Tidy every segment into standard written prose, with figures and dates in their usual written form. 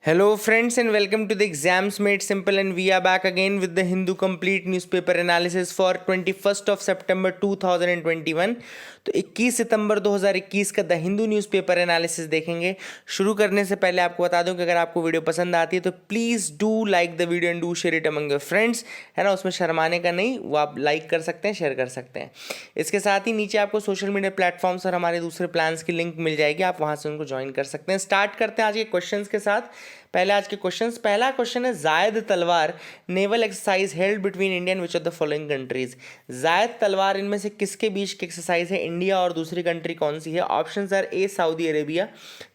Hello, friends, and welcome to the Exams Made Simple. And we are back again with the Hindu Complete Newspaper Analysis for 21st of September 2021. तो 21 सितंबर 2021 का the Hindu newspaper analysis देखेंगे। शुरू करने से पहले आपको बता दूं कि अगर आपको वीडियो पसंद आती है तो please do like the video and do share it among your friends, है ना। उसमें शर्माने का नहीं, वो आप लाइक कर सकते हैं, शेयर कर सकते हैं। इसके साथ ही नीचे आपको सोशल मीडिया प्लेटफॉर्म्स और हमारे दूसरे प्लान्स की लिंक मिल जाएगी, आप वहाँ से उनको ज्वाइन कर सकते हैं। स्टार्ट करते हैं आज के क्वेश्चन के साथ। पहले आज के क्वेश्चंस, पहला क्वेश्चन है जायद तलवार naval exercise held between India and which of the following countries. जायद तलवार इनमें से किसके बीच की एक्सरसाइज है, इंडिया और दूसरी कंट्री कौन सी है। Options are A Saudi Arabia,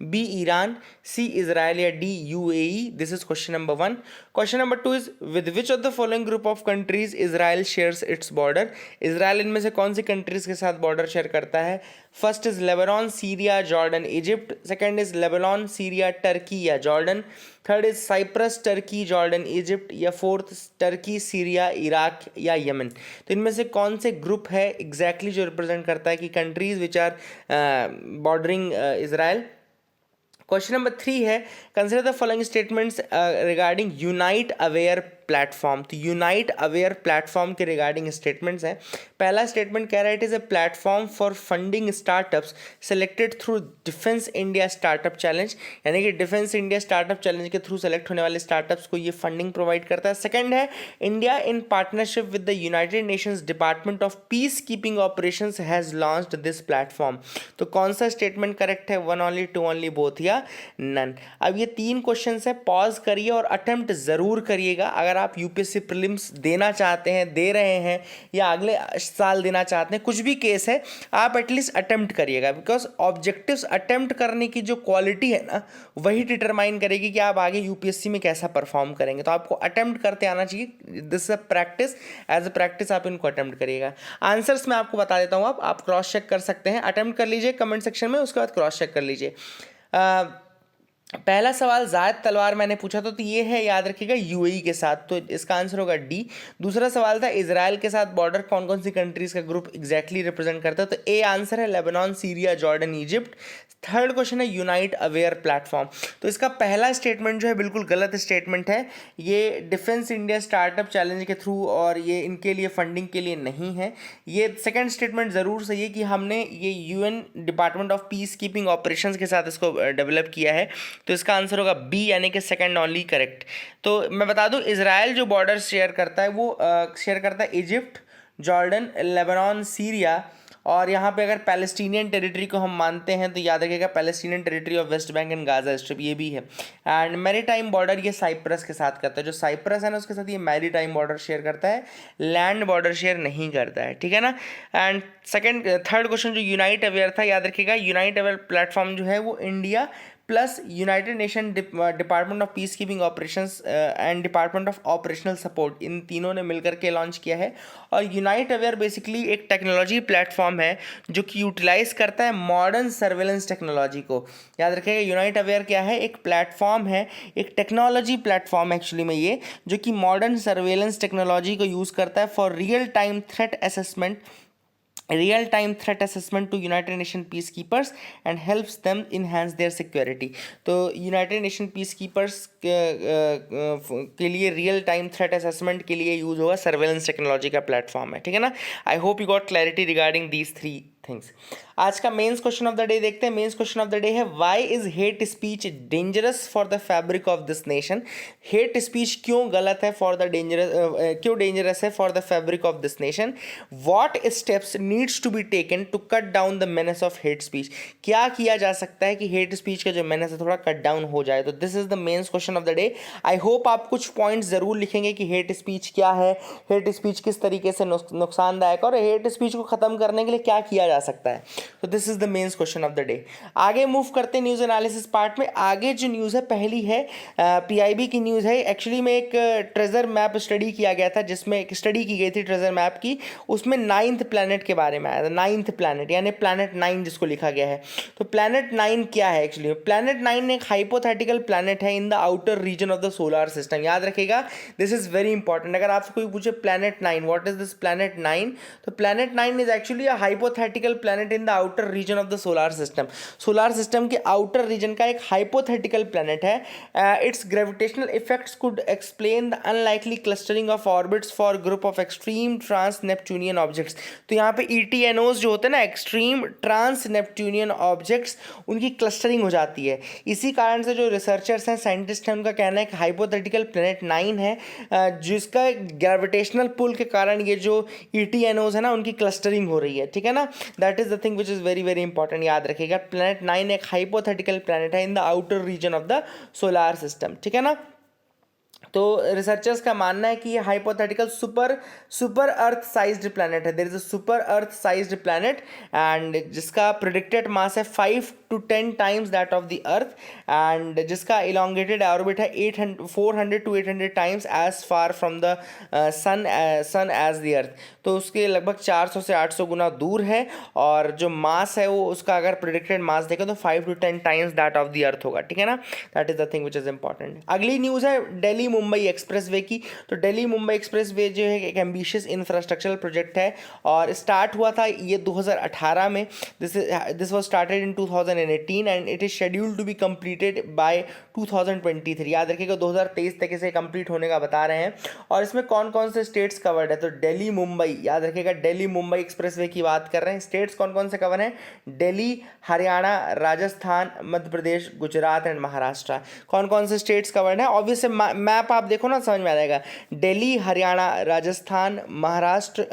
B Iran, C Israel या D UAE. This is question number 1। Question number 2 is with which of the following group of countries Israel shares its border. Israel इनमें से कौन सी countries के साथ border share करता है। First is Lebanon, Syria, Jordan, Egypt. Second is Lebanon, Syria, Turkey या Jordan. Third is Cyprus, Turkey, Jordan, Egypt या fourth Turkey, Syria, Iraq या यमन। तो इनमें से कौन से ग्रुप है एग्जैक्टली जो रिप्रेजेंट करता है कि countries which are bordering Israel. Question number 3 है consider the following statements regarding Unite Aware platform. तो यूनाइट अवेयर प्लेटफॉर्म के रिगार्डिंग स्टेटमेंट्स हैं। पहला स्टेटमेंट कह रहा है it is a platform for funding startups selected through Defence India Startup Challenge, यानी कि डिफेंस इंडिया स्टार्टअप चैलेंज के थ्रू सेलेक्ट होने वाले स्टार्टअप्स को ये फंडिंग प्रोवाइड करता है। सेकंड है India in partnership with the United Nations Department of peace keeping operations has launched this platform. तो कौन सा स्टेटमेंट करेक्ट है, one only, two only, both या नन। अब ये 3 क्वेश्चन है, पॉज करिए और अटेम्प्ट जरूर करिएगा। अगर आप यूपीएससी प्रीलिम्स देना चाहते हैं, दे रहे हैं या अगले साल देना चाहते हैं, कुछ भी केस है, आप एटलीस्ट अटेम्प्ट करिएगा। बिकॉज ऑब्जेक्टिव्स अटेम्प्ट करने की जो क्वालिटी है ना, वही डिटरमाइन करेगी कि आप आगे यूपीएससी में कैसा परफॉर्म करेंगे। तो आपको अटेम्प्ट करते आना चाहिए। This is a practice, as a practice आप इनको अटेम्प्ट करिएगा। आंसर्स मैं आपको बता देता हूँ, आप क्रॉस चेक कर सकते हैं। अटेम्प्ट कर लीजिए कमेंट सेक्शन में, उसके बाद क्रॉस चेक कर लीजिए। पहला सवाल जायद तलवार मैंने पूछा तो ये है, याद रखिएगा, यूएई के साथ, तो इसका आंसर होगा डी। दूसरा सवाल था इजराइल के साथ बॉर्डर कौन कौन सी कंट्रीज का ग्रुप एग्जैक्टली रिप्रेजेंट करता है, तो ए आंसर है Lebanon, Syria, Jordan, Egypt. Third question है यूनाइट अवेयर प्लेटफॉर्म। तो इसका पहला स्टेटमेंट जो है बिल्कुल गलत स्टेटमेंट है। ये डिफेंस इंडिया स्टार्टअप चैलेंज के थ्रू और ये इनके लिए फंडिंग के लिए नहीं है। ये सेकंड स्टेटमेंट ज़रूर सही है कि हमने ये UN department of peace keeping operations के साथ इसको डेवलप किया है। तो इसका आंसर होगा बी, यानी कि सेकंड ओनली करेक्ट। तो मैं बता दूं इजराइल जो बॉर्डर शेयर करता है वो शेयर करता है इजिप्ट, जॉर्डन, लेबनान, सीरिया, और यहाँ पे अगर पैलेस्टीनियन टेरिटरी को हम मानते हैं तो याद रखिएगा Palestinian territory of West Bank and Gaza strip ये भी है। एंड मैरीटाइम बॉर्डर ये साइप्रस के साथ करता है। जो साइप्रस है ना उसके साथ ये मैरीटाइम बॉर्डर शेयर करता है, लैंड बॉर्डर शेयर नहीं करता है, ठीक है ना। एंड थर्ड क्वेश्चन जो यूनाइट अवेयर था, याद रखिएगा यूनाइट अवेयर प्लेटफॉर्म जो है वो India plus United Nation Department of peace keeping Operations and Department of Operational Support, इन तीनों ने मिलकर के लॉन्च किया है। और यूनाइट अवेयर बेसिकली एक टेक्नोलॉजी प्लेटफॉर्म है जो कि यूटिलाइज करता है मॉडर्न सर्वेलेंस टेक्नोलॉजी को। याद रखिएगा यूनाइट अवेयर क्या है, एक प्लेटफॉर्म है, एक टेक्नोलॉजी प्लेटफॉर्म एक्चुअली में ये, जो कि मॉडर्न सर्वेलेंस टेक्नोलॉजी को यूज़ करता है for real time threat assessment to United Nation peacekeepers and helps them enhance their security। तो United Nation peacekeepers के लिए रियल टाइम थ्रेट असेसमेंट के लिए यूज़ होगा, सर्वेलेंस टेक्नोलॉजी का प्लेटफॉर्म है, ठीक है ना। I hope you got clarity regarding these 3 things. आज का mains question of the day देखते हैं। Mains question of the day है why is hate speech dangerous for the fabric of this nation. Hate speech क्यों गलत है, for the क्यों dangerous है for the fabric of this nation. What steps needs to be taken to cut down the menace of hate speech. क्या किया जा सकता है कि हेट स्पीच का जो मेनेस है थोड़ा कट डाउन हो जाए। तो this is the mains question of the day. I hope आप कुछ पॉइंट्स जरूर लिखेंगे कि हेट स्पीच क्या है, हेट स्पीच किस तरीके से नुकसानदायक, और हेट स्पीच को खत्म करने के लिए क्या किया जा सकता है। तो this is the mains question of the day. आगे मूव करते हैं न्यूज एनालिसिस पार्ट में। आगे जो न्यूज़ है पहली है पीआईबी की न्यूज़ है। एक्चुअली में एक ट्रेजर मैप स्टडी किया गया था, जिसमें एक स्टडी की गई थी ट्रेजर मैप की, उसमें 9th प्लैनेट के बारे में आया था। 9th प्लैनेट यानी प्लैनेट 9 जिसको लिखा गया है। तो प्लैनेट 9 क्या है एक्चुअली, प्लैनेट 9 एक हाइपोथेटिकल प्लैनेट है in the outer region of the solar system. याद रखिएगा दिस इज वेरी इंपॉर्टेंट। अगर आपसे कोई पूछे planet 9 what is this planet 9, तो planet 9 is actually a hypothetical planet in the outer region of the solar system. Solar system के outer region का एक हाइपोथेटिकल प्लैनेट है। Its gravitational effects could explain the unlikely clustering of orbits for group of extreme trans Neptunian objects. तो यहाँ पे ETNOs जो होते हैं ना, एक्सट्रीम ट्रांस नेपट्यूनियन ऑब्जेक्ट्स, उनकी क्लस्टरिंग हो जाती है। इसी कारण से जो रिसर्चर्स हैं, साइंटिस्ट हैं, उनका कहना है कि हाइपोथेटिकल प्लैनेट 9 है, जिसका ग्रेविटेशनल पुल के कारण ये जो ETNOs है ना, उनकी क्लस्टरिंग हो रही है। ठीक है ना, that is the thing which is very very important, याद रखिएगा। प्लैनेट 9 एक हाइपोथेटिकल प्लैनेट है in the outer region of the solar system. ठीक है ना, तो रिसर्चर्स का मानना है कि ये hypothetical super Earth sized planet है। There is a super Earth sized planet and जिसका प्रिडिक्टेड मास है 5 to 10 times that of the Earth, and जिसका इलोंगेटेड ऑर्बिट है 400 to 800 times as far from the sun as the Earth. तो उसके लगभग 400 से 800 गुना दूर है, और जो मास है वो उसका अगर प्रिडिक्टेड मास देखें तो 5 to 10 times that of the अर्थ होगा। ठीक है ना, that is the thing which is important. अगली न्यूज़ है दिल्ली मुंबई एक्सप्रेसवे की। तो दिल्ली मुंबई एक्सप्रेसवे जो है एक एम्बिशियस इंफ्रास्ट्रक्चरल प्रोजेक्ट है, और स्टार्ट हुआ था ये 2018 में। This was started in 2018 and it is scheduled to be completed by 2023। याद रखिएगा 2023 तक इसे कंप्लीट होने का बता रहे हैं। और इसमें कौन कौन से स्टेट्स कवर्ड है, तो दिल्ली मुंबई, याद रखिएगा दिल्ली मुंबई एक्सप्रेसवे की बात कर रहे हैं। स्टेट्स कौन कौन से कवर हैं, दिल्ली, हरियाणा, राजस्थान, मध्य प्रदेश, गुजरात एंड महाराष्ट्र। कौन कौन से स्टेट्स कवर्ड हैं, ऑब्वियसली मैप आप देखो ना, समझ में आ जाएगा। Delhi, Haryana, Rajasthan, Maharashtra,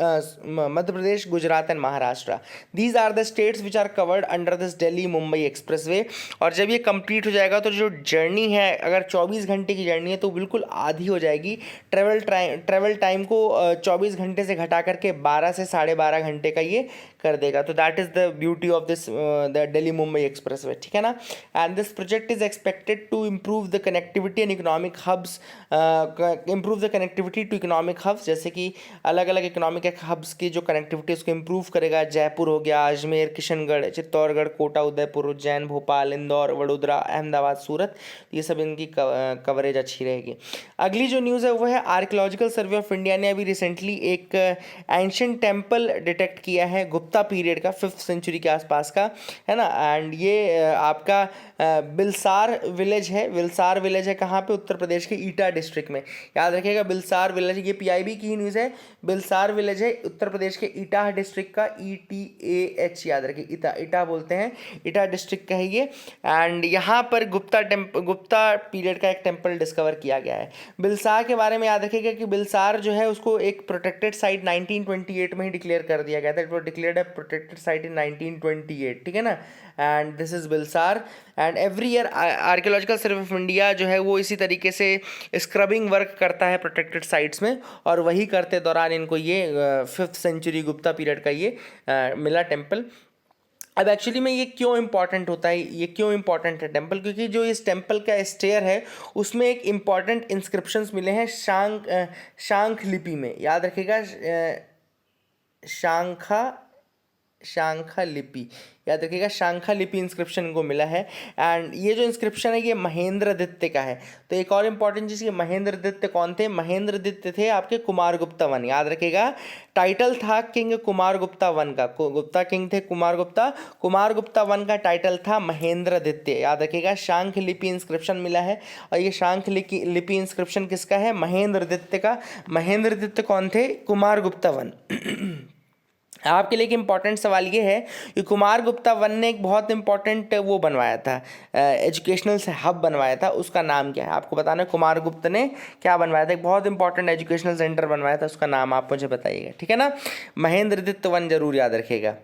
Madhya Pradesh, Gujarat and Maharashtra, these are the states which are covered under this Delhi Mumbai expressway. और जब ये कंप्लीट हो जाएगा तो जो जर्नी है, अगर 24 घंटे की जर्नी है तो बिल्कुल आधी हो जाएगी। ट्रेवल टाइम को 24 घंटे से घटा करके 12 से 12.5 घंटे का ये कर देगा। तो that is the beauty of this the Delhi Mumbai expressway. ठीक है ना, and this project is expected to improve the connectivity and economic hubs, improve the connectivity to economic hubs, जैसे कि अलग अलग इकोनॉमिक हब्स की जो कनेक्टिविटी उसको इम्प्रूव करेगा। जयपुर हो गया, अजमेर, किशनगढ़, चित्तौड़गढ़, कोटा, उदयपुर, उज्जैन, भोपाल, इंदौर, वडोदरा, अहमदाबाद, सूरत, ये सब इनकी कवरेज अच्छी रहेगी। अगली जो न्यूज़ है वो है आर्कियोलॉजिकल सर्वे ऑफ इंडिया ने अभी रिसेंटली एक एंशिएंट टेम्पल डिटेक्ट किया है, गुप्ता पीरियड का, 5th सेंचुरी के आसपास का, है ना। एंड ये आपका बिलसार विलेज है। बिलसार विलेज है कहाँ पे, उत्तर प्रदेश के ईटा डिस्ट्रिक्ट में। याद रखिएगा बिलसार विलेज, ये PIB की ही न्यूज़ है। बिलसार विलेज है उत्तर प्रदेश के ईटा डिस्ट्रिक्ट का, ETAH, याद रखिए, ईटा बोलते हैं, ईटा डिस्ट्रिक्ट का है ये। एंड यहाँ पर गुप्ता पीरियड का एक टेम्पल डिस्कवर किया गया है। बिलसार के बारे में याद रखिएगा कि बिलसार जो है उसको एक प्रोटेक्टेड साइट 1928 में ही डिक्लेयर कर दिया गया था। It was declared a protected site in 1928। ठीक है ना, and this is Bilsar. And every year Archaeological Survey of India जो है वो इसी तरीके से स्क्रबिंग वर्क करता है प्रोटेक्टेड साइट्स में, और वही करते दौरान इनको ये 5th सेंचुरी गुप्ता पीरियड का ये मिला टेम्पल। अब एक्चुअली में ये क्यों इंपॉर्टेंट होता है, ये क्यों इंपॉर्टेंट है टेम्पल, क्योंकि जो इस टेम्पल का स्टेयर है उसमें एक इम्पॉर्टेंट इंस्क्रिप्शंस मिले हैं शांख लिपि में। याद रखिएगा, शांखा लिपि, याद रखिएगा, शांखा लिपि इंस्क्रिप्शन को मिला है। एंड ये जो इंस्क्रिप्शन है ये महेंद्रदित्य का है। तो एक और इम्पॉर्टेंट चीज़, ये महेंद्रदित्य कौन थे, महेंद्रदित्य थे आपके कुमारगुप्ता वन। याद रखिएगा, टाइटल था किंग कुमारगुप्ता वन का, गुप्ता किंग थे कुमारगुप्ता वन का टाइटल था महेंद्रदित्य। याद रखिएगा, शांख लिपि इंस्क्रिप्शन मिला है, और ये शांख लिपि इंस्क्रिप्शन किसका है, महेंद्रदित्य का। महेंद्रदित्य कौन थे, कुमारगुप्ता वन। आपके लिए एक इम्पॉर्टेंट सवाल ये है कि कुमारगुप्ता वन ने एक बहुत इंपॉर्टेंट वो बनवाया था, एजुकेशनल हब बनवाया था, उसका नाम क्या है आपको बताना है। कुमारगुप्त ने क्या बनवाया था, एक बहुत इंपॉर्टेंट एजुकेशनल सेंटर बनवाया था, उसका नाम आप मुझे बताइएगा। ठीक है ना, महेंद्रदित्य वन जरूर याद रखिएगा।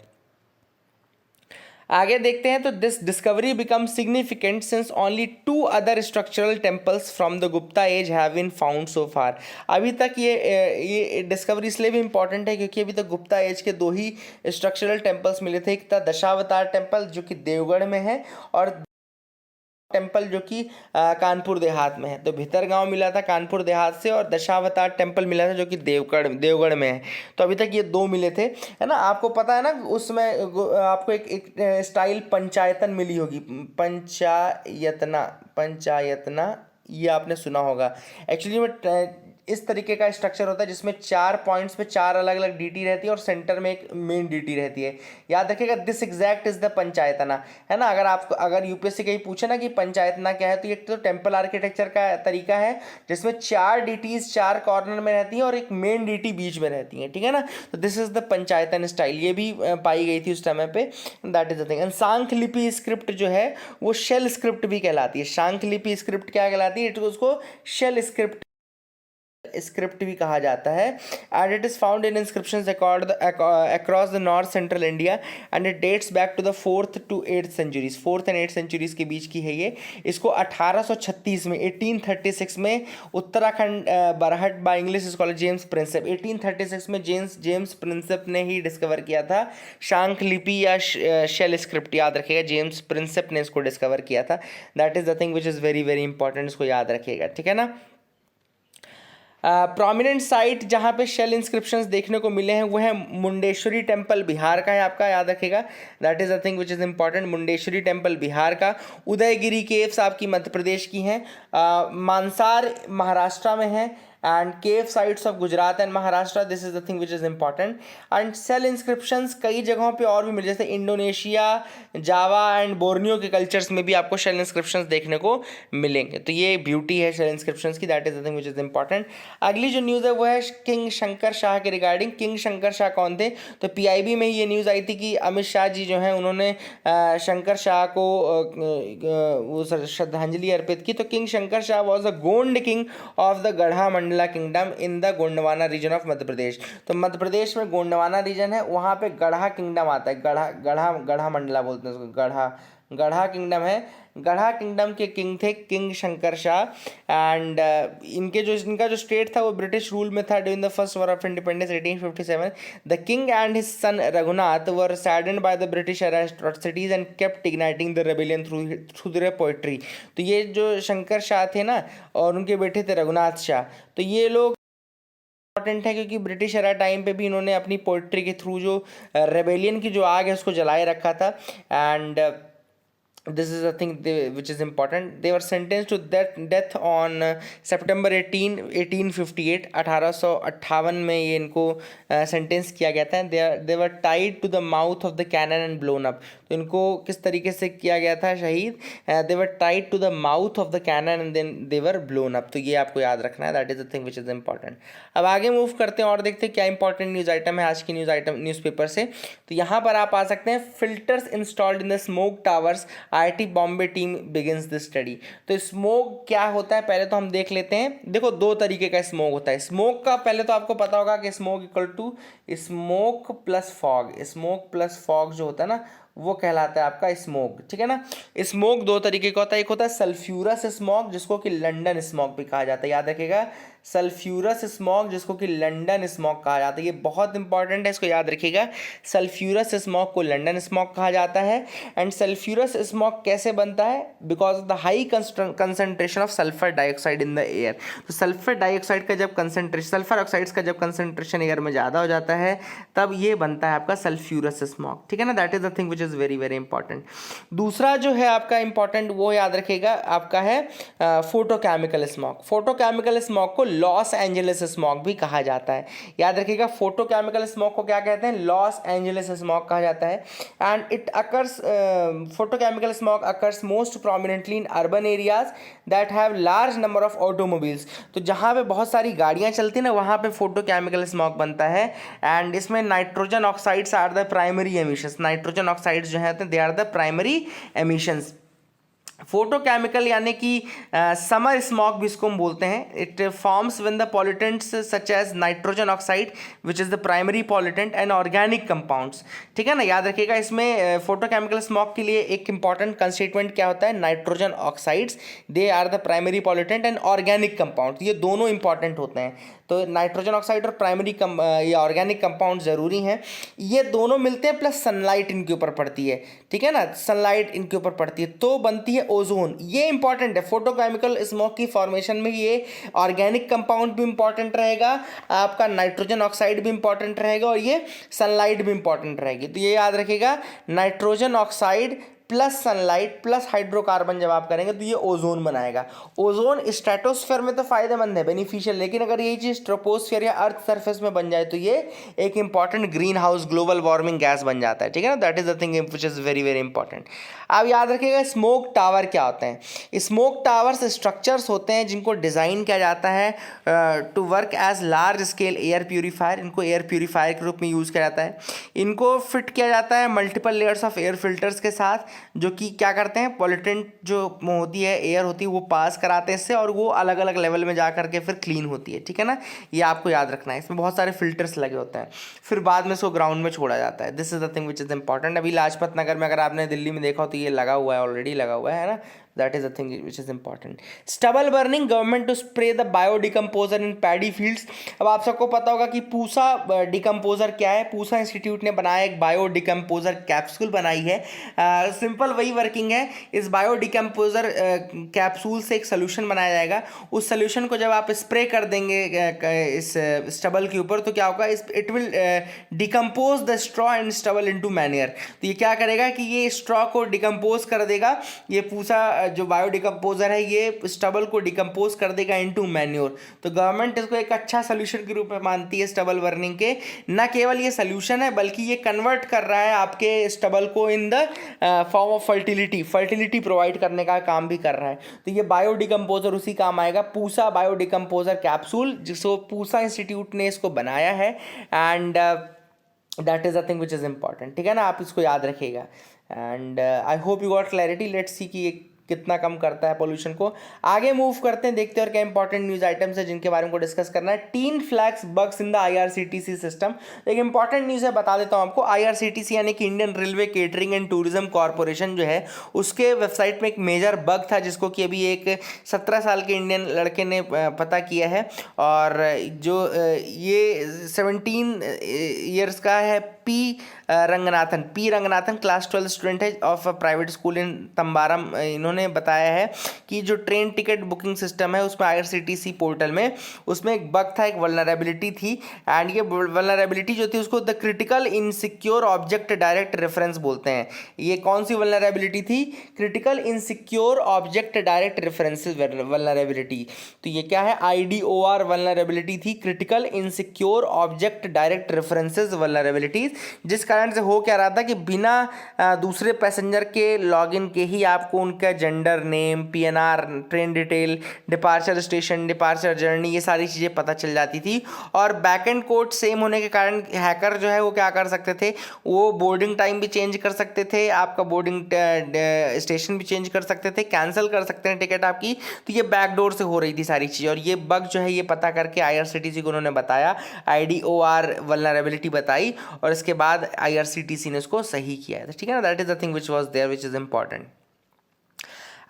आगे देखते हैं, तो this discovery become significant since only 2 other structural temples from the Gupta age have been found so far. अभी तक ये डिस्कवरी इसलिए भी इंपॉर्टेंट है क्योंकि अभी तक गुप्ता एज के 2 ही स्ट्रक्चरल टेम्पल्स मिले थे। एक था दशावतार टेम्पल जो कि देवगढ़ में है, और टेम्पल जो कि कानपुर देहात में है। तो भितरगांव मिला था कानपुर देहात से, और दशावतार टेम्पल मिला था जो कि देवगढ़ में है। तो अभी तक ये 2 मिले थे, है ना। आपको पता है ना, उसमें आपको एक स्टाइल पंचायतन मिली होगी, पंचायतना, ये आपने सुना होगा। एक्चुअली में इस तरीके का स्ट्रक्चर होता है जिसमें 4 पॉइंट्स पे 4 अलग अलग डीटी रहती है और सेंटर में एक मेन डीटी रहती है। याद रखिएगा दिस एग्जैक्ट इज द पंचायतना, है ना। अगर यूपीएससी कहीं पूछे ना कि पंचायतना क्या है, तो ये तो टेम्पल आर्किटेक्चर का तरीका है जिसमें 4 डीटीज 4 कॉर्नर में रहती हैं और एक मेन डीटी बीच में रहती है, ठीक है ना। तो this is the panchayatan style, ये भी पाई गई थी उस समय पे, that is the thing. And Sankh Lipi script जो है वो शेल स्क्रिप्ट भी कहलाती है। सांख लिपि स्क्रिप्ट क्या कहलाती है, उसको शेल स्क्रिप्ट भी कहा जाता है। And it is found in inscriptions across the north central India and it dates back to the 4th to 8th centuries, 4th and 8th centuries के बीच की है ये। इसको 1836 में 1836 में Uttarakhand Barhat by English scholar James Prinsep, 1836 में जेम्स प्रिंसेप ने ही डिस्कवर किया था शांख लिपि या शेल स्क्रिप्ट। याद रखिएगा जेम्स प्रिंसेप ने इसको डिस्कवर किया था। That is the thing which is very very important, इसको याद रखिएगा, ठीक है ना। प्रोमिनेंट साइट जहाँ पे शेल इंस्क्रिप्शंस देखने को मिले हैं वो है मुंडेश्वरी टेम्पल बिहार का है आपका, याद रखिएगा। That is the thing which is important, Mundeshwari temple Bihar का। उदयगिरी केव्स आपकी मध्य प्रदेश की हैं। मानसार महाराष्ट्र में है। And cave sites of Gujarat and Maharashtra, this is the thing which is important. And seal inscriptions कई जगहों पे और भी मिले, जैसे इंडोनेशिया, जावा एंड बोर्नियो के कल्चर्स में भी आपको शेल इंस्क्रिप्शंस देखने को मिलेंगे। तो ये ब्यूटी है शेल इंस्क्रिप्शंस की, that is the thing which is important. अगली जो न्यूज़ है वो है किंग शंकर शाह के रिगार्डिंग। किंग शंकर शाह कौन थे, तो पीआईबी में ये न्यूज़ आई थी कि अमित शाह जी जो हैं उन्होंने शंकर शाह को वो श्रद्धांजलि अर्पित की। तो king Shankar Shah was the Gond king of the Garha Mandla kingdom in the Gondwana region of Madhya Pradesh. तो मध्य प्रदेश में गोंडवाना रीजन है, वहाँ पे गढ़ा किंगडम आता है, गढ़ा मंडला बोलते हैं उसको, गढ़ा किंगडम है। गढ़ा किंगडम के किंग थे किंग शंकर शाह। एंड इनका जो स्टेट था वो ब्रिटिश रूल में था during the first war of independence 1857। The king and his son Raghunath were saddened by the British atrocities and kept igniting the rebellion through their poetry. तो ये जो शंकर शाह थे ना और उनके बेटे थे रघुनाथ शाह, तो ये लोग इंपॉर्टेंट है क्योंकि ब्रिटिश एरा टाइम पे भी इन्होंने अपनी पोइट्री के थ्रू जो रेबेलियन की जो आग है उसको जलाए रखा था। And this is the thing which is important. They were sentenced to death on September 1858, 1858 में ये इनको सेंटेंस किया गया था। they were tied to the mouth of the cannon and blown up। तो इनको किस तरीके से किया गया था शहीद, they were tied to the mouth of the cannon and then they were blown up। तो ये आपको याद रखना है, that is the thing which is important। अब आगे मूव करते हैं और देखते हैं क्या इंपॉर्टेंट न्यूज़ आइटम है आज की न्यूज़पेपर से। तो यहाँ पर आप आ सकते हैं, filters installed in the smoke towers, IIT Bombay team begins the study. तो स्मोक क्या होता है पहले तो हम देख लेते हैं। देखो दो तरीके का स्मोक होता है। स्मोक का पहले तो आपको पता होगा कि smoke equal to smoke plus fog. Smoke plus fog जो होता है ना वो कहलाता है आपका स्मोक, ठीक है ना। स्मोक दो तरीके का होता है, एक होता है सल्फ्यूरस स्मोक जिसको कि लंदन स्मोक भी कहा जाता है। याद रखिएगा सल्फ्यूरस स्मोक जिसको कि लंदन स्मोक कहा जाता है, ये बहुत इंपॉर्टेंट है, इसको याद रखिएगा। सल्फ्यूरस स्मोक को लंदन स्मोक कहा जाता है। एंड सल्फ्यूरस स्मोक कैसे बनता है, because of the high concentration of sulphur dioxide in the air. तो सल्फर डाइऑक्साइड का जब कंसंट्रेशन, सल्फर ऑक्साइड्स का जब कंसंट्रेशन एयर में ज़्यादा हो जाता है तब ये बनता है आपका सल्फ्यूरस स्मोक, ठीक है ना। That is the thing which is very very important. दूसरा जो है आपका इंपॉर्टेंट वो याद रखिएगा आपका है फोटोकेमिकल स्मोक। फोटोकेमिकल स्मोक को लॉस एंजलिस स्मोक भी कहा जाता है। याद रखिएगा फोटोकेमिकल स्मोक को क्या कहते हैं, लॉस एंजलिस स्मोक कहा जाता है। And it occurs, photochemical smoke occurs most prominently in urban areas that have large number of automobiles. तो जहाँ पे बहुत सारी गाड़ियाँ चलती हैं ना वहाँ पे फोटोकेमिकल स्मोक बनता है। एंड इसमें nitrogen oxides are the primary emissions. Nitrogen oxides जो है they are the primary emissions. Photochemical यानी कि समर स्मॉग भी इसको हम बोलते हैं। It forms when the pollutants such as nitrogen oxide which is the primary pollutant and organic compounds, ठीक है ना। याद रखिएगा इसमें फोटोकेमिकल स्मॉग के लिए एक इंपॉर्टेंट कंस्टिट्यूएंट क्या होता है, nitrogen oxides, they are the primary pollutant and organic compound, ये दोनों इंपॉर्टेंट होते हैं। तो नाइट्रोजन ऑक्साइड और प्राइमरी या ऑर्गेनिक कंपाउंड ज़रूरी हैं, ये दोनों मिलते हैं, प्लस सनलाइट इनके ऊपर पड़ती है, ठीक है ना। सनलाइट इनके ऊपर पड़ती है तो बनती है ओजोन, ये इंपॉर्टेंट है। फोटोकेमिकल स्मोक की फॉर्मेशन में ये ऑर्गेनिक कंपाउंड भी इंपॉर्टेंट रहेगा, आपका नाइट्रोजन ऑक्साइड भी इंपॉर्टेंट रहेगा और ये सनलाइट भी इंपॉर्टेंट रहेगी। तो ये याद रखिएगा nitrogen oxide plus sunlight plus hydrocarbon जब आप करेंगे तो ये ओजोन बनाएगा। ओजोन स्ट्रेटोस्फेयर में तो फायदेमंद है, बेनिफिशियल, लेकिन अगर यही चीज़ ट्रोपोस्फेयर या अर्थ सरफेस में बन जाए तो ये एक important green house global warming gas बन जाता है, ठीक है ना। That is the thing which is very very important. अब याद रखिएगा स्मोक टावर क्या होते हैं। स्मोक टावर्स स्ट्रक्चर्स होते हैं जिनको डिज़ाइन किया जाता है to work as large scale air purifier. इनको एयर प्यूरीफायर के रूप में यूज़ किया जाता है। इनको फिट किया जाता है multiple layers of air filters के साथ, जो कि क्या करते हैं, पॉल्यूटेंट जो होती है एयर होती है वो पास कराते हैं इससे, और वो अलग अलग लेवल में जा करके फिर क्लीन होती है, ठीक है ना। ये आपको याद रखना है। इसमें बहुत सारे फिल्टर्स लगे होते हैं, फिर बाद में इसको ग्राउंड में छोड़ा जाता है। This is the thing which is important. अभी लाजपत नगर में अगर आपने दिल्ली में देखा हो तो ये लगा हुआ है, ऑलरेडी लगा हुआ है ना। That is the thing which is important. Stubble burning, government to spray the biodecomposer in paddy fields. अब आप सबको पता होगा कि पूसा डिकम्पोजर क्या है। पूसा इंस्टीट्यूट ने बनाया एक बायो डिकम्पोजर कैप्सूल बनाई है। सिंपल वही वर्किंग है। इस बायो डिकम्पोजर कैप्सूल से एक सोल्यूशन बनाया जाएगा। उस सोल्यूशन को जब आप स्प्रे कर देंगे इस स्टबल के ऊपर तो क्या होगा, it will decompose the straw and stubble into manure. तो ये क्या करेगा कि ये स्ट्रॉ को डिकम्पोज कर देगा। ये पूसा जो बायो डिकम्पोजर है ये स्टबल को डिकम्पोज कर देगा इनटू मैन्योर। तो गवर्नमेंट इसको एक अच्छा सोल्यूशन के रूप में मानती है स्टबल बर्निंग के। न केवल ये सोल्यूशन है बल्कि ये कन्वर्ट कर रहा है आपके स्टबल को in the form of fertility provide करने का काम भी कर रहा है। तो ये बायो डिकम्पोजर उसी काम आएगा, पूसा बायो डिकम्पोजर कैप्सूल, जिसको पूसा इंस्टीट्यूट ने इसको बनाया है। And that is the thing which is important, ठीक है ना। आप इसको याद रखिएगा। And I hope you got clarity. Let's see कि ये कितना कम करता है पोल्यूशन को। आगे मूव करते हैं, देखते हैं और क्या इंपॉर्टेंट न्यूज आइटम्स है जिनके बारे में को डिस्कस करना है। Tin flags bugs in the IRCTC system. एक इंपॉर्टेंट न्यूज है, बता देता हूं आपको। IRCTC यानी कि Indian railway catering and tourism corporation जो है, उसके वेबसाइट में एक मेजर बग था जिसको कि अभी एक 17 साल के इंडियन लड़के ने पता किया है। और जो ये 17 ईयर्स का है, पी रंगनाथन क्लास 12 स्टूडेंट है ऑफ प्राइवेट स्कूल इन तंबारम। इन्होंने बताया है कि जो ट्रेन टिकट बुकिंग सिस्टम है उसमें IRCTC पोर्टल में उसमें एक बग था, एक वल्नरेबिलिटी थी। एंड ये वल्नरेबिलिटी जो थी उसको the critical insecure object direct reference बोलते हैं। ये कौन सी वल्नरेबिलिटी थी? Critical insecure object direct reference vulnerability. तो ये क्या है? IDOR वल्नरेबिलिटी थी, critical insecure object direct references vulnerabilities. जिस कारण से हो क्या रहा था कि बिना दूसरे पैसेंजर के लॉगिन के ही आपको उनका gender, name, PNR, train detail, departure station, departure journey, ये सारी चीज़ें पता चल जाती थी। और बैक एंड कोड सेम होने के कारण हैकर जो है वो क्या कर सकते थे, वो बोर्डिंग टाइम भी चेंज कर सकते थे, आपका बोर्डिंग स्टेशन भी चेंज कर सकते थे, कैंसिल कर सकते हैं टिकट आपकी। तो ये बैकडोर से हो रही थी सारी चीज़ें। और ये बग जो है ये पता करके IRCTC को उन्होंने बताया, IDOR वल्नरेबिलिटी बताई, और इसके बाद IRCTC ने उसको सही किया है, ठीक है ना। That is the thing which was there which is important.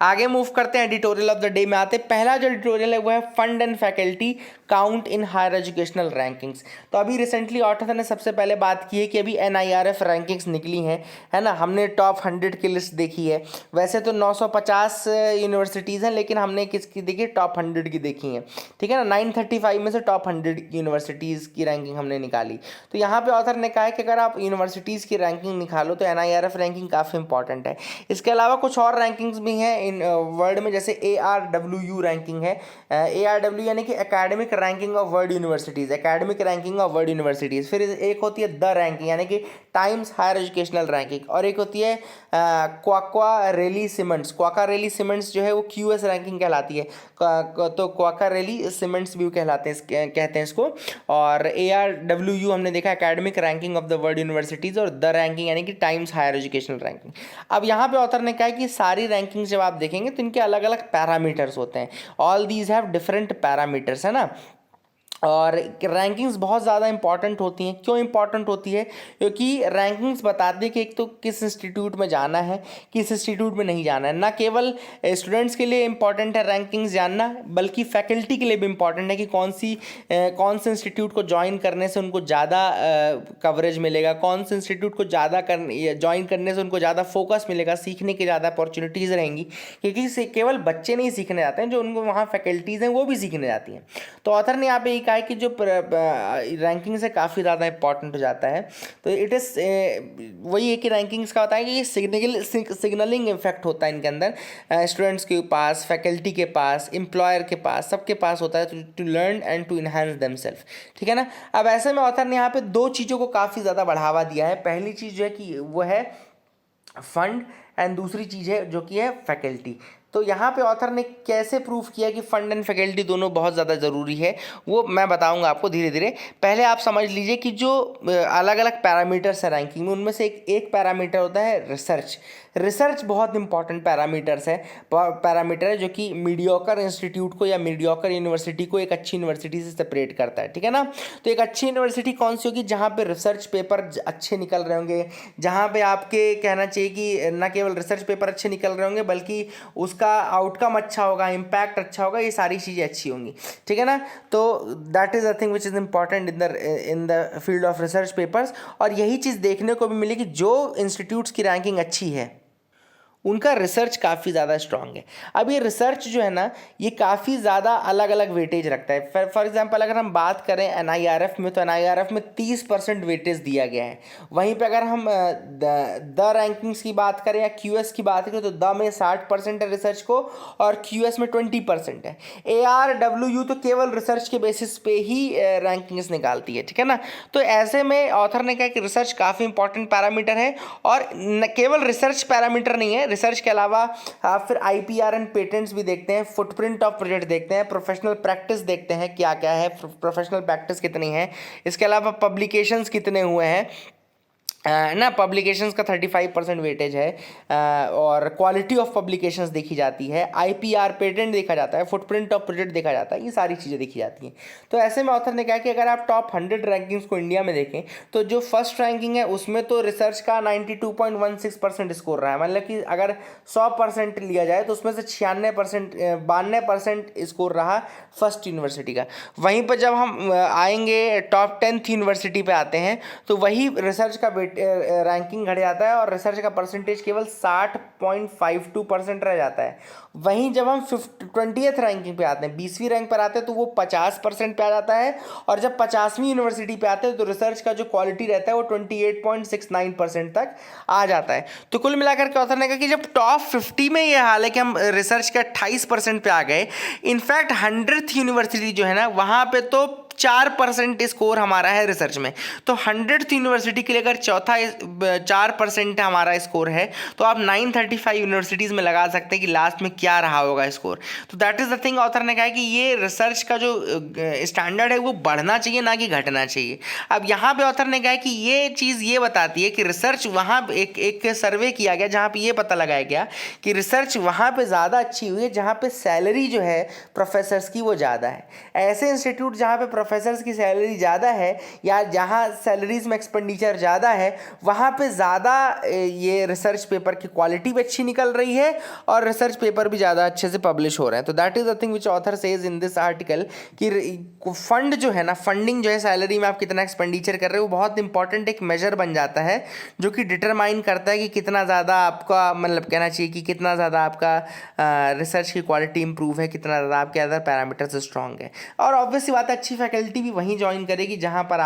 आगे मूव करते हैं, एडिटोरियल ऑफ द डे में आते हैं। पहला जो एडिटोरियल है वो है fund and faculty count in higher educational rankings. तो अभी रिसेंटली ऑर्थर ने सबसे पहले बात की है कि अभी NIRF रैंकिंग्स निकली हैं, है ना। हमने टॉप 100 की लिस्ट देखी है। वैसे तो 950 यूनिवर्सिटीज़ हैं, लेकिन हमने किसकी देखी? टॉप 100 की देखी हैं, ठीक है ना। 935 में से टॉप 100 यूनिवर्सिटीज़ की रैंकिंग हमने निकाली। तो यहाँ पर ऑर्थर ने कहा है कि अगर आप यूनिवर्सिटीज़ की रैंकिंग निकालो तो NIRF रैंकिंग काफ़ी इंपॉर्टेंट है। इसके अलावा कुछ और रैंकिंग्स भी हैं इन वर्ल्ड में, जैसे ARWU रैंकिंग है। ARW यानी कि academic ranking of world universities, academic ranking of world universities. फिर एक होती है द रैंकिंग यानी कि टाइम्स हायर एजुकेशनल रैंकिंग, और एक होती है क्वाका रेली सिमेंट्स। क्वाका रेली सिमेंट्स जो है वो QS रैंकिंग कहलाती है, तो क्वाका रेली सिमेंट्स भी कहते हैं इसको। और ARWU हमने देखा academic ranking of the world universities, और द रैंकिंग यानी कि टाइम्स हायर एजुकेशनल रैंकिंग। अब यहाँ पे ऑथर ने कहा कि सारी रैंकिंग जब आप देखेंगे तो इनके अलग अलग पैरामीटर्स होते हैं। All these have different parameters, है ना। और रैंकिंग्स बहुत ज़्यादा इंपॉर्टेंट होती हैं। क्यों इंपॉर्टेंट होती है? क्योंकि रैंकिंग्स बताती है कि एक तो किस इंस्टीट्यूट में जाना है, किस इंस्टीट्यूट में नहीं जाना है। ना केवल स्टूडेंट्स के लिए इंपॉर्टेंट है रैंकिंग्स जानना, बल्कि फैकल्टी के लिए भी इंपॉर्टेंट है कि कौन से इंस्टीट्यूट को ज्वाइन करने से उनको ज़्यादा कवरेज मिलेगा, कौन से इंस्टीट्यूट को ज़्यादा ज्वाइन करने से उनको ज़्यादा फोकस मिलेगा, सीखने की ज़्यादा अपॉर्चुनिटीज़ रहेंगी। क्योंकि केवल बच्चे नहीं सीखने जाते हैं, जो उनको वहाँ फैकल्टीज़ हैं वो भी सीखने जाती हैं। तो ऑथर ने यहाँ पे कहा है कि जो रैंकिंग से काफ़ी ज़्यादा इंपॉर्टेंट हो जाता है। तो इट इज़ वही है कि रैंकिंग्स का होता है कि ये सिग्नलिंग इफेक्ट होता है इनके अंदर, स्टूडेंट्स के पास, फैकल्टी के पास, एम्प्लॉयर के पास, सबके पास होता है to learn and to enhance themselves. ठीक है ना। अब ऐसे में ऑथर ने यहाँ पे दो चीज़ों को काफ़ी ज़्यादा बढ़ावा दिया है। पहली चीज़ जो है कि वो है फंड, एंड दूसरी चीज़ है जो कि है फैकल्टी। तो यहाँ पे ऑथर ने कैसे प्रूफ किया कि फंड एंड फैकल्टी दोनों बहुत ज़्यादा ज़रूरी है, वो मैं बताऊंगा आपको धीरे धीरे। पहले आप समझ लीजिए कि जो अलग अलग पैरामीटर्स है रैंकिंग में, उनमें से एक पैरामीटर होता है रिसर्च। रिसर्च बहुत इंपॉर्टेंट पैरामीटर है जो कि मीडियोकर इंस्टीट्यूट को या मीडियोकर यूनिवर्सिटी को एक अच्छी यूनिवर्सिटी से सेपरेट करता है। ठीक है ना। तो एक अच्छी यूनिवर्सिटी कौन सी होगी? जहाँ पे रिसर्च पेपर अच्छे निकल रहे होंगे, जहाँ पे आपके कहना चाहिए कि न केवल रिसर्च पेपर अच्छे निकल रहे होंगे बल्कि उसका आउटकम अच्छा होगा, इम्पैक्ट अच्छा होगा, ये सारी चीज़ें अच्छी होंगी। ठीक है ना। तो that is the thing which is important in the field of research papers. और यही चीज़ देखने को भी मिली कि जो इंस्टीट्यूट्स की रैंकिंग अच्छी है उनका रिसर्च काफ़ी ज़्यादा स्ट्रांग है। अब ये रिसर्च जो है ना, ये काफ़ी ज़्यादा अलग अलग वेटेज रखता है। फॉर एग्जांपल अगर हम बात करें NIRF में, तो NIRF में 30% वेटेज दिया गया है। वहीं पे अगर हम द रैंकिंग्स की बात करें या QS की बात करें, तो द में 60% है रिसर्च को और QS में 20% है। ARWU तो केवल रिसर्च के बेसिस पे ही रैंकिंग्स निकालती है। ठीक है ना। तो ऐसे में ऑथर ने कहा कि रिसर्च काफ़ी इंपॉर्टेंट पैरामीटर है, और न केवल रिसर्च पैरामीटर नहीं है, रिसर्च के अलावा आप फिर IPR एंड पेटेंट्स भी देखते हैं, फुटप्रिंट ऑफ प्रोजेक्ट देखते हैं, प्रोफेशनल प्रैक्टिस देखते हैं क्या क्या है, प्रोफेशनल प्रैक्टिस कितनी है, इसके अलावा पब्लिकेशंस कितने हुए हैं ना। पब्लिकेशंस का 35% वेटेज है, और क्वालिटी ऑफ पब्लिकेशंस देखी जाती है, IPR पेटेंट देखा जाता है, फुटप्रिंट ऑफ प्रोजेक्ट देखा जाता है, ये सारी चीज़ें देखी जाती हैं। तो ऐसे में ऑथर ने कहा कि अगर आप टॉप 100 रैंकिंग्स को इंडिया में देखें, तो जो फर्स्ट रैंकिंग है उसमें तो रिसर्च का 92.16% स्कोर रहा है। मतलब कि अगर 100% लिया जाए तो उसमें से 92% स्कोर रहा फर्स्ट यूनिवर्सिटी का। वहीं पर जब हम आएंगे टॉप 10th यूनिवर्सिटी पे आते हैं, तो वही रिसर्च का रैंकिंग घट जाता है और रिसर्च का परसेंटेज केवल 60.52% रह जाता है। वहीं जब हम 20th रैंकिंग पे आते हैं, 20वीं रैंक पर आते हैं, तो वो 50% पे आ जाता है। और जब 50वीं यूनिवर्सिटी पे आते हैं तो रिसर्च का जो क्वालिटी रहता है वो 28.69% तक आ जाता है। तो कुल मिलाकर के ऑथर ने कहा कि जब टॉप 50 में ये हाल है कि हम रिसर्च का 28% पे आ गए, इनफैक्ट 100th यूनिवर्सिटी जो है ना, वहाँ पे तो 4% स्कोर हमारा है रिसर्च में। तो 100th यूनिवर्सिटी के लिए अगर 4% हमारा स्कोर है, तो आप 935 यूनिवर्सिटीज़ में लगा सकते हैं कि लास्ट में क्या रहा होगा स्कोर। तो that is the thing author ने कहा है कि ये रिसर्च का जो स्टैंडर्ड है वो बढ़ना चाहिए, ना कि घटना चाहिए। अब यहाँ पे ऑथर ने कहा है कि ये चीज़ ये बताती है कि रिसर्च वहाँ एक सर्वे किया गया जहाँ पे ये पता लगाया गया कि रिसर्च वहाँ पे ज़्यादा अच्छी हुई है जहाँ पे सैलरी जो है प्रोफेसर्स की वो ज़्यादा है। ऐसे इंस्टीट्यूट जहाँ पे प्रोफेसर्स की सैलरी ज़्यादा है या जहाँ सैलरीज में एक्सपेंडिचर ज़्यादा है, वहाँ पे ज़्यादा ये रिसर्च पेपर की क्वालिटी भी अच्छी निकल रही है और रिसर्च पेपर भी ज़्यादा अच्छे से पब्लिश हो रहे हैं। तो that is the thing which author says in this article कि फंड जो है ना, फंडिंग जो है, सैलरी में आप कितना एक्सपेंडिचर कर रहे हो, वो बहुत इंपॉर्टेंट एक मेजर बन जाता है जो कि डिटरमाइन करता है कि कितना ज़्यादा आपका, मतलब कहना चाहिए कि कितना ज़्यादा आपका रिसर्च की क्वालिटी इंप्रूव है, कितना ज़्यादा आपके अदर पैरामीटर्स स्ट्रॉन्ग है। और ऑब्वियसली बात है, अच्छी फैकल्टी भी वहीं ज्वाइन करेगी जहाँ पर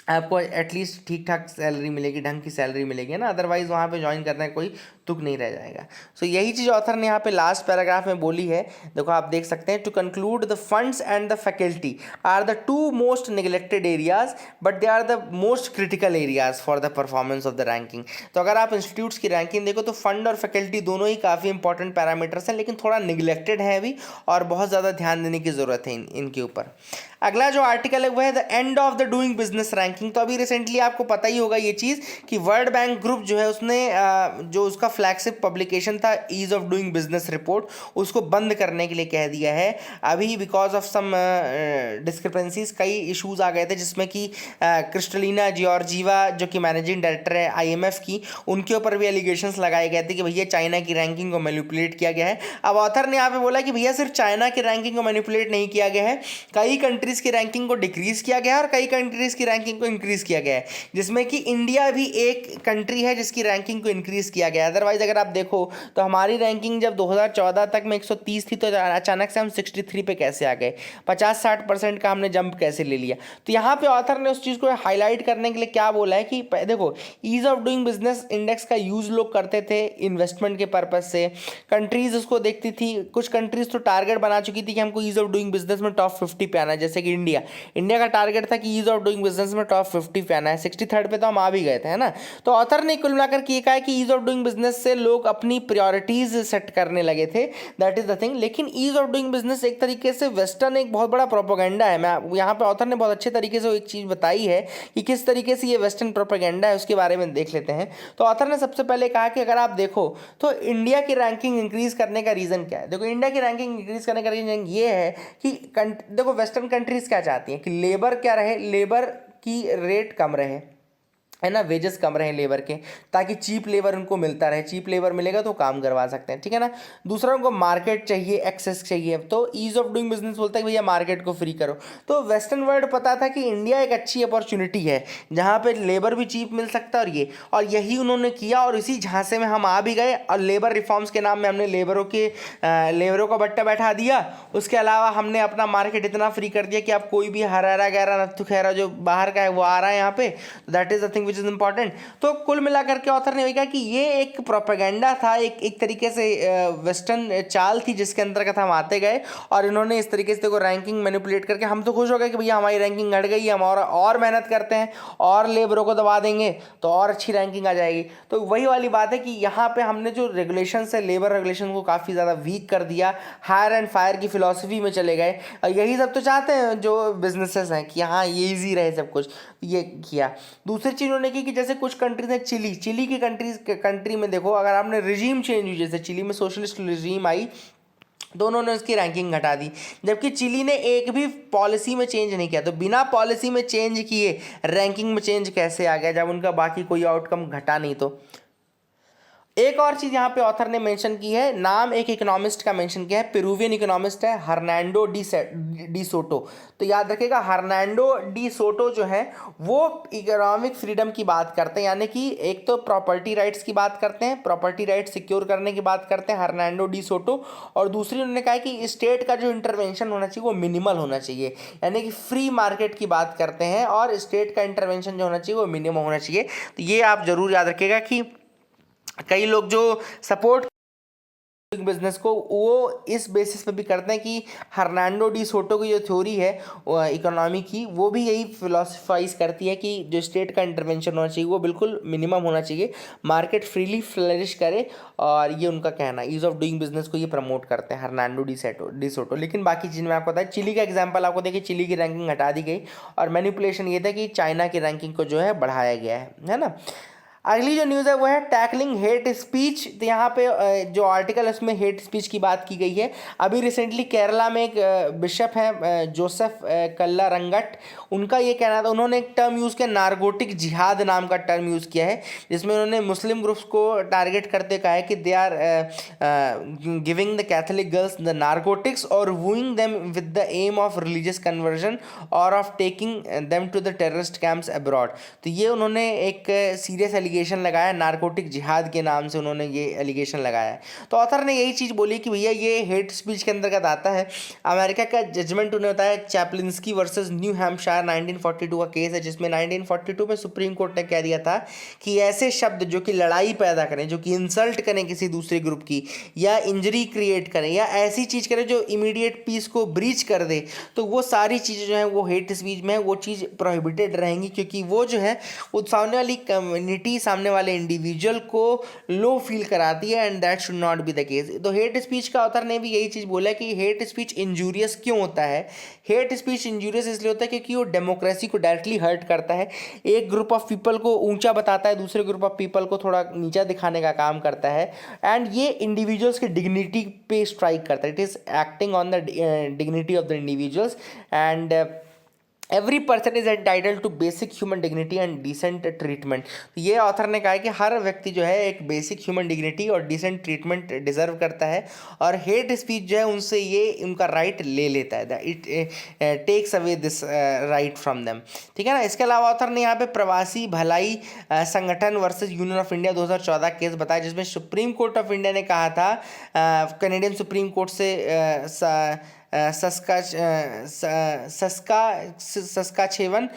आपको एटलीस्ट ठीक ठाक सैलरी मिलेगी, ढंग की सैलरी मिलेगी ना। अदरवाइज वहाँ पे ज्वाइन करने का कोई तुक नहीं रह जाएगा। सो यही चीज़ ऑथर ने यहाँ पे लास्ट पैराग्राफ में बोली है। देखो आप देख सकते हैं, to conclude the funds and the faculty are the two most neglected areas but they are the most critical areas for the performance of the ranking. तो अगर आप इंस्टीट्यूट्स की रैंकिंग देखो तो फंड और फैकल्टी दोनों ही काफ़ी इंपॉर्टेंट पैरामीटर्स हैं, लेकिन थोड़ा निगलेक्टेड है अभी और बहुत ज़्यादा ध्यान देने की ज़रूरत है इनके ऊपर। अगला जो आर्टिकल है वो है the end of the doing business ranking. तो अभी रिसेंटली आपको पता ही होगा ये चीज़ कि वर्ल्ड बैंक ग्रुप जो है उसने जो उसका फ्लैगशिप पब्लिकेशन था ease of doing business report, उसको बंद करने के लिए कह दिया है अभी, बिकॉज ऑफ सम डिस्क्रिपेंसीज। कई इशूज़ आ गए थे जिसमें कि क्रिस्टलिना जॉर्जीवा जो कि मैनेजिंग डायरेक्टर है IMF की, उनके ऊपर भी एलिगेशंस लगाए गए थे कि भैया चाइना की रैंकिंग को मैनिपुलेट किया गया है। अब ऑथर ने यहाँ पे बोला कि भैया सिर्फ चाइना की रैंकिंग को मैनिपुलेट नहीं किया गया है, कई कंट्रीज की रैंकिंग को डिक्रीज किया गया है और कई कंट्रीज की रैंकिंग को इंक्रीज किया गया है, जिसमें कि इंडिया भी एक कंट्री है जिसकी रैंकिंग को इंक्रीज किया गया है। अदरवाइज अदरवाइज अगर आप देखो तो हमारी रैंकिंग जब 2014 तक में 130 थी, तो अचानक से हम 63 पे कैसे आ गए, 50-60% का हमने जंप कैसे ले लिया। तो यहाँ पे ऑथर ने उस चीज़ को हाईलाइट करने के लिए क्या बोला है कि देखो ease of doing business index का यूज़ लोग करते थे इन्वेस्टमेंट के पर्पज से, कंट्रीज उसको देखती थी, कुछ कंट्रीज तो टारगेट बना चुकी थी कि हमको ईज ऑफ डूइंग बिजनेस में टॉप 50 पे आना है, जैसे कि इंडिया का टारगेट था कि ईज ऑफ डूइंग बिजनेस में टॉप 50 पे आना है, 63rd पे तो हम आ भी गए थे, है ना। तो ऑथर ने कुल मिलाकर ये कहा है कि ईज ऑफ डूइंग बिजनेस से लोग अपनी प्रायोरिटीज सेट करने लगे थे, दैट इज द थिंग। लेकिन ईज ऑफ डूइंग बिजनेस एक तरीके से वेस्टर्न एक बहुत बड़ा प्रोपेगेंडा है। मैं यहाँ पे ऑथर ने बहुत अच्छे तरीके से एक चीज़ बताई है कि किस तरीके से ये वेस्टर्न प्रोपेगेंडा है, उसके बारे में देख लेते हैं। तो ऑथर ने सबसे पहले कहा कि अगर आप देखो तो इंडिया की रैंकिंग इंक्रीज करने का रीज़न क्या है। देखो इंडिया की रैंकिंग इंक्रीज करने का रीज़न ये है कि देखो वेस्टर्न कंट्रीज क्या चाहती हैं कि लेबर क्या रहे, लेबर की रेट कम रहे, है ना, वेजेस कम रहे लेबर के, ताकि चीप लेबर उनको मिलता रहे, चीप लेबर मिलेगा तो काम करवा सकते हैं, ठीक है ना। दूसरा उनको मार्केट चाहिए, एक्सेस चाहिए, तो ईज ऑफ डूइंग बिजनेस बोलता है कि भैया मार्केट को फ्री करो। तो वेस्टर्न वर्ल्ड पता था कि इंडिया एक अच्छी अपॉर्चुनिटी है जहाँ पे लेबर भी चीप मिल सकता है, और यही उन्होंने किया, और इसी झांसे में हम आ भी गए, और लेबर रिफॉर्म्स के नाम में हमने लेबरों का बट्टा बैठा दिया। उसके अलावा हमने अपना मार्केट इतना फ्री कर दिया कि आप कोई भी हरारा गहरा नत्थु खैरा जो बाहर का है वो आ रहा है यहाँ पे, that is the thing which is important. तो कुल मिलाकर के ऑथर ने कहा कि ये एक प्रोपेगेंडा था, एक तरीके से वेस्टर्न चाल थी जिसके अंतर्गत हम आते गए, और इन्होंने इस तरीके से देखो रैंकिंग मैनिपुलेट करके, हम तो खुश हो गए कि भैया हमारी रैंकिंग घट गई, हम और मेहनत करते हैं और लेबरों को दबा देंगे तो और अच्छी रैंकिंग आ जाएगी। तो वही वाली बात है कि यहाँ पे हमने जो रेगुलेशन है, लेबर रेगुलेशन को काफ़ी ज़्यादा वीक कर दिया, हायर एंड फायर की फिलॉसफी में चले गए, और यही सब तो चाहते हैं जो बिजनेसेस हैं कि हाँ ये ईजी रहे सब कुछ, ये किया। दूसरी चीज़ उन्होंने की कि जैसे कुछ कंट्रीज हैं, चिली की कंट्री में देखो अगर आपने रिजीम चेंज हुई, जैसे चिली में सोशलिस्ट रिजीम आई तो उन्होंने उसकी रैंकिंग घटा दी, जबकि चिली ने एक भी पॉलिसी में चेंज नहीं किया। तो बिना पॉलिसी में चेंज किए रैंकिंग में चेंज कैसे आ गया जब उनका बाकी कोई आउटकम घटा नहीं। तो एक और चीज़ यहाँ पे ऑथर ने मेंशन की है, नाम एक इकोनॉमिस्ट का मेंशन किया है, पेरुवियन इकोनॉमिस्ट है हर्नांडो डी सोटो। तो याद रखिएगा हर्नांडो डी सोटो जो है वो इकोनॉमिक फ्रीडम की बात करते हैं, यानी कि एक तो प्रॉपर्टी राइट्स की बात करते हैं, प्रॉपर्टी राइट सिक्योर करने की बात करते हैं हर्नांडो डी सोटो, और दूसरी उन्होंने कहा है कि स्टेट का जो इंटरवेंशन होना चाहिए वो मिनिमल होना चाहिए, यानी कि फ्री मार्केट की बात करते हैं, और स्टेट का इंटरवेंशन जो होना चाहिए वो मिनिमम होना चाहिए। तो ये आप जरूर याद रखिएगा कि कई लोग जो सपोर्ट बिजनेस को वो इस बेसिस पे भी करते हैं कि हर्नांडो डी सोटो की जो थ्योरी है इकोनॉमी की, वो भी यही फिलोसफाइज करती है कि जो स्टेट का इंटरवेंशन होना चाहिए वो बिल्कुल मिनिमम होना चाहिए, मार्केट फ्रीली फ्लरिश करे, और ये उनका कहना ईज ऑफ डूइंग बिजनेस को ये प्रमोट करते हैं हर्नांडो डी सोटो। लेकिन बाकी चीज़ में आपको बताया, चिली का एग्जाम्पल आपको देखिए, चिली की रैंकिंग हटा दी गई, और मैनिपुलेशन ये था कि चाइना की रैंकिंग को जो है बढ़ाया गया है ना। अगली जो न्यूज़ है वो है टैकलिंग हेट स्पीच। तो यहाँ पे जो आर्टिकल है उसमें हेट स्पीच की बात की गई है। अभी रिसेंटली केरला में एक बिशप है जोसेफ कल्ला रंगट, उनका ये कहना था, उन्होंने एक टर्म यूज़ किया नारकोटिक जिहाद नाम का टर्म यूज़ किया है, जिसमें उन्होंने मुस्लिम ग्रुप्स को टारगेट करते कहा है कि they are giving the Catholic girls the narcotics और wooing them with the aim of religious conversion और of taking them to the terrorist camps abroad. तो ये उन्होंने एक सीरियस एलिगेशन लगाया, नारकोटिक जिहाद के नाम से उन्होंने ये एलिगेशन लगाया है। तो ऑथर ने यही चीज़ बोली कि भैया ये हेट स्पीच के अंतर्गत आता है। अमेरिका का जजमेंट उन्हें होता है चैपलिंस्की वर्सेस न्यू हैम्पशायर 1942 का केस है, जिसमें 1942 में सुप्रीम कोर्ट ने कह दिया था कि ऐसे शब्द जो कि लड़ाई पैदा करें, जो कि इंसल्ट करें किसी दूसरे ग्रुप की, या इंजरी क्रिएट करें, या ऐसी चीज़ करें जो इमीडिएट पीस को ब्रीच कर दे, तो वो सारी चीज़ें जो हैं वो हेट स्पीच में वो चीज़ प्रोहिबिटेड रहेंगी, क्योंकि वो जो है वो सामने वाली कम्युनिटी, सामने वाले इंडिविजुअल को लो फील कराती है, and that should not be the case. तो हेट स्पीच का ऑथर ने भी यही चीज़ बोला कि हेट स्पीच इंजूरियस क्यों होता है। हेट स्पीच इंजूरियस इसलिए होता है क्योंकि वो डेमोक्रेसी को डायरेक्टली हर्ट करता है, एक ग्रुप ऑफ पीपल को ऊंचा बताता है, दूसरे ग्रुप ऑफ पीपल को थोड़ा नीचा दिखाने का काम करता है, एंड ये इंडिविजुअल्स की डिग्निटी पे स्ट्राइक करता है। It is acting on the dignity of the individuals, and every person is entitle to basic human dignity and decent treatment. तो ये ऑथर ने कहा है कि हर व्यक्ति जो है एक बेसिक ह्यूमन डिग्निटी और डिसेंट ट्रीटमेंट डिजर्व करता है, और हेट स्पीच जो है उनसे ये उनका राइट ले लेता है, it takes away this right from them. ठीक है ना। इसके अलावा ऑथर ने यहाँ पे प्रवासी भलाई संगठन versus union of India 2014 case बताया, जिसमें सुप्रीम कोर्ट ऑफ इंडिया ने कहा था कैनेडियन सुप्रीम कोर्ट से सस्काचेवन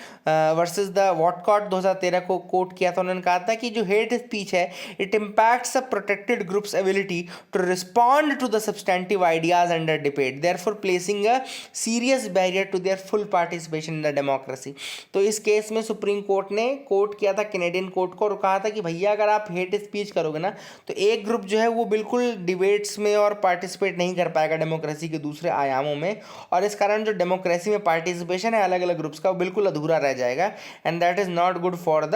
वर्सेस द वॉटकॉट 2013 को कोट किया था। उन्होंने कहा था कि जो हेट स्पीच है it impacts a protected groups ability to respond to the substantive ideas under debate, therefore placing a serious barrier to their full participation in the democracy. तो इस केस में सुप्रीम कोर्ट ने coat किया था Canadian court को और कहा था कि भैया अगर आप हेट स्पीच करोगे ना तो एक ग्रुप जो है वो बिल्कुल डिबेट्स में और पार्टिसिपेट नहीं कर पाएगा डेमोक्रेसी के दूसरे आयाम में, और इस कारण जो डेमोक्रेसी में पार्टिसिपेशन है अलग अलग ग्रुप्स का वो बिल्कुल अधूरा रह जाएगा, and that is not good for the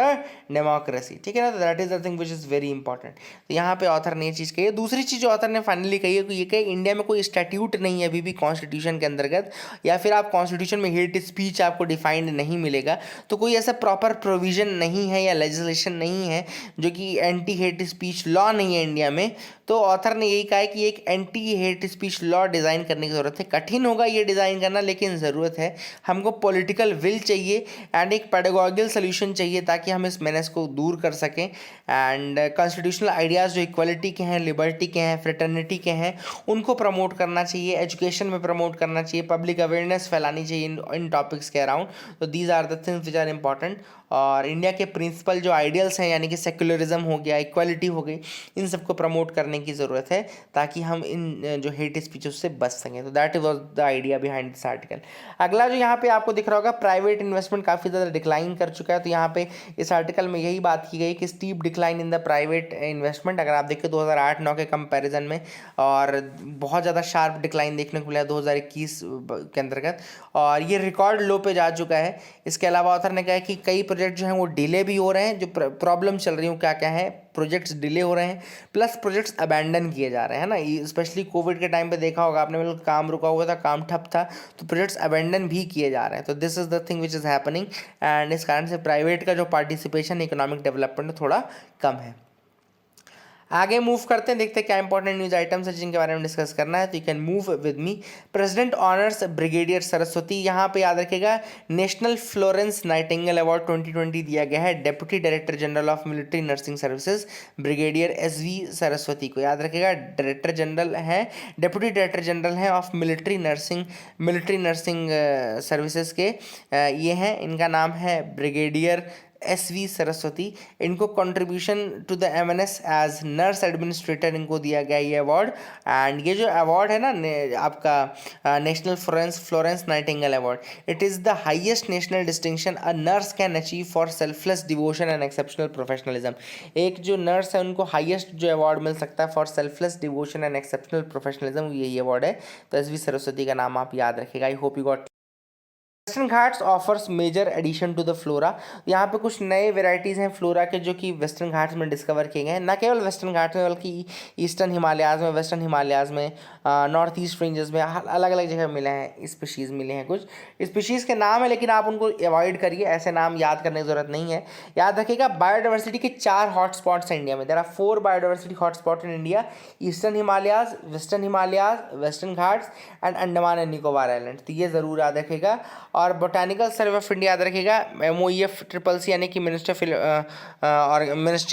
democracy. ठीक है ना। तो that is the thing which is very important. तो यहाँ पे ऑथर ने ये चीज़ कही है। दूसरी चीज़ जो ऑथर ने फाइनली कही है कि ये कही इंडिया में कोई स्टैट्यूट नहीं है अभी भी कॉन्स्टिट्यूशन के अंतर्गत, या फिर आप कॉन्स्टिट्यूशन में हेट स्पीच आपको डिफाइंड नहीं मिलेगा, तो कोई ऐसा प्रॉपर प्रोविजन नहीं है या लेजिस्लेशन नहीं है जो कि एंटी हेट स्पीच लॉ नहीं है इंडिया में। तो ऑथर ने यही कहा है कि एक anti hate speech law design करने की ज़रूरत है। कठिन होगा ये डिज़ाइन करना, लेकिन ज़रूरत है। हमको पॉलिटिकल विल चाहिए एंड एक पेडागोगिकल सोल्यूशन चाहिए ताकि हम इस मेनेस को दूर कर सकें। एंड कॉन्स्टिट्यूशनल आइडियाज़ जो इक्वलिटी के हैं, लिबर्टी के हैं, फ्रेटर्निटी के हैं, उनको प्रमोट करना चाहिए, एजुकेशन में प्रमोट करना चाहिए, पब्लिक अवेयरनेस फैलानी चाहिए इन टॉपिक्स के अराउंड। तो these are the things which are important. और इंडिया के प्रिंसिपल जो आइडियल्स हैं यानी कि सेक्युलरिज्म हो गया, इक्वालिटी हो गई, इन सबको प्रमोट करने की ज़रूरत है ताकि हम इन जो हेट स्पीच उससे बच सकें। तो that was the idea behind this article. अगला जो यहाँ पे आपको दिख रहा होगा, प्राइवेट इन्वेस्टमेंट काफ़ी ज़्यादा डिक्लाइन कर चुका है। तो यहाँ पे इस आर्टिकल में यही बात की गई कि steep decline in the private investment, अगर आप देखें 2008-9 के कंपैरिजन में, और बहुत ज़्यादा शार्प डिक्लाइन देखने को मिला 2021 के अंतर्गत, और ये रिकॉर्ड लो पे जा चुका है। इसके अलावा ऑथर ने कहा है कि कई प्रोजेक्ट जो हैं वो डिले भी हो रहे हैं, जो प्रॉब्लम चल रही हूँ क्या क्या है, प्रोजेक्ट्स डिले हो रहे हैं, प्लस प्रोजेक्ट्स अबैंडन किए जा रहे हैं ना। स्पेशली कोविड के टाइम पे देखा होगा आपने, मतलब काम रुका हुआ था, काम ठप था, तो प्रोजेक्ट्स अबैंडन भी किए जा रहे हैं। तो this is the thing which is happening, and इस कारण से प्राइवेट का जो पार्टिसिपेशन इकोनॉमिक डेवलपमेंट में थोड़ा कम है। आगे मूव करते हैं, देखते हैं क्या इंपॉर्टेंट न्यूज़ आइटम्स है जिनके बारे में डिस्कस करना है। तो you can move with me. President honours brigadier Saraswati, यहाँ पे याद रखेगा नेशनल फ्लोरेंस नाइटिंगेल अवार्ड 2020 दिया गया है deputy director general of military nursing services brigadier SV Saraswati को। याद रखेगा डायरेक्टर जनरल है, डेप्यूटी डायरेक्टर जनरल हैं ऑफ मिलिट्री नर्सिंग सर्विसेज के ये हैं, इनका नाम है ब्रिगेडियर SV सरस्वती। इनको contribution to the MNS as nurse administrator इनको दिया गया ये अवार्ड। एंड ये जो अवार्ड है ना आपका national Florence Nightingale award, it is the highest national distinction a nurse can achieve for selfless devotion and exceptional professionalism. एक जो नर्स है उनको हाईएस्ट जो अवार्ड मिल सकता है for selfless devotion and exceptional professionalism, यही अवार्ड है। तो SV सरस्वती का नाम आप याद रखेगा। I hope you got. Western Ghats offers major addition to the flora. यहाँ पे कुछ नए वेराइटीज़ हैं फ्लोरा के जो कि वेस्टर्न घाट्स में डिस्कवर किए गए हैं। न केवल वेस्टर्न घाट्स में बल्कि ईस्टर्न हिमालयाज़ में, वेस्टर्न हिमालयाज़ में, नॉर्थ ईस्ट रेंजेस में, अलग अलग जगह मिले हैं स्पीशीज़ मिले हैं। कुछ स्पीशीज़ के नाम है लेकिन आप उनको अवॉइड करिए, ऐसे नाम याद करने की ज़रूरत नहीं है। याद रखिएगा बायोडाइवर्सिटी के 4 हॉटस्पॉट्स हैं इंडिया में। There are 4 biodiversity hotspot in India, Eastern Himalayas, Western Ghats and Andaman and Nicobar island. तो ये ज़रूर याद रखेगा। और बोटानिकल सर्वे ऑफ इंडिया याद रखिएगा, MOEF CCC यानी कि ministry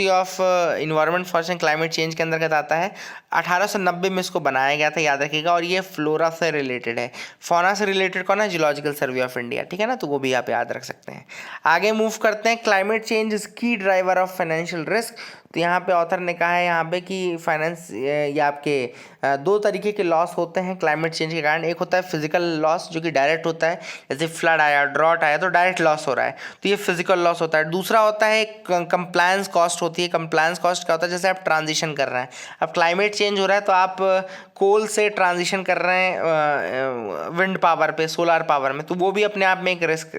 of environment forest and climate change के अंतर्गत आता है। 1890 में इसको बनाया गया था, याद रखिएगा। और ये फ्लोरा से रिलेटेड है। फौना से रिलेटेड कौन है? जियोलॉजिकल सर्वे ऑफ इंडिया, ठीक है ना। तो वो भी आप याद रख सकते हैं। आगे मूव करते हैं। क्लाइमेट चेंज इज की ड्राइवर ऑफ फाइनेंशियल रिस्क। तो यहाँ पे ऑथर ने कहा है यहाँ पे कि फाइनेंस या आपके 2 तरीके के लॉस होते हैं क्लाइमेट चेंज के कारण। एक होता है फिजिकल लॉस जो कि डायरेक्ट होता है, जैसे फ्लड आया, ड्रॉट आया तो डायरेक्ट लॉस हो रहा है, तो ये फिजिकल लॉस होता है। दूसरा होता है कंप्लायंस कॉस्ट होती है। कंप्लायंस कॉस्ट क्या होता है? जैसे आप ट्रांजिशन कर रहे हैं, अब क्लाइमेट चेंज हो रहा है तो आप कोल से ट्रांजिशन कर रहे हैं विंड पावर पे, सोलर पावर में, तो वो भी अपने आप में एक रिस्क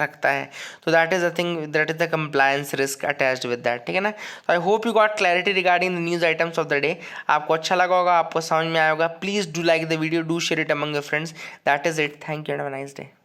रखता है। तो that is the thing, that is the compliance risk attached with that, ठीक है ना। तो आई hope you got clarity regarding the news items of the day. आपको अच्छा लगा होगा, आपको समझ में आया होगा। Please do like the video, do share it among your friends. That is it. Thank you and have a nice day.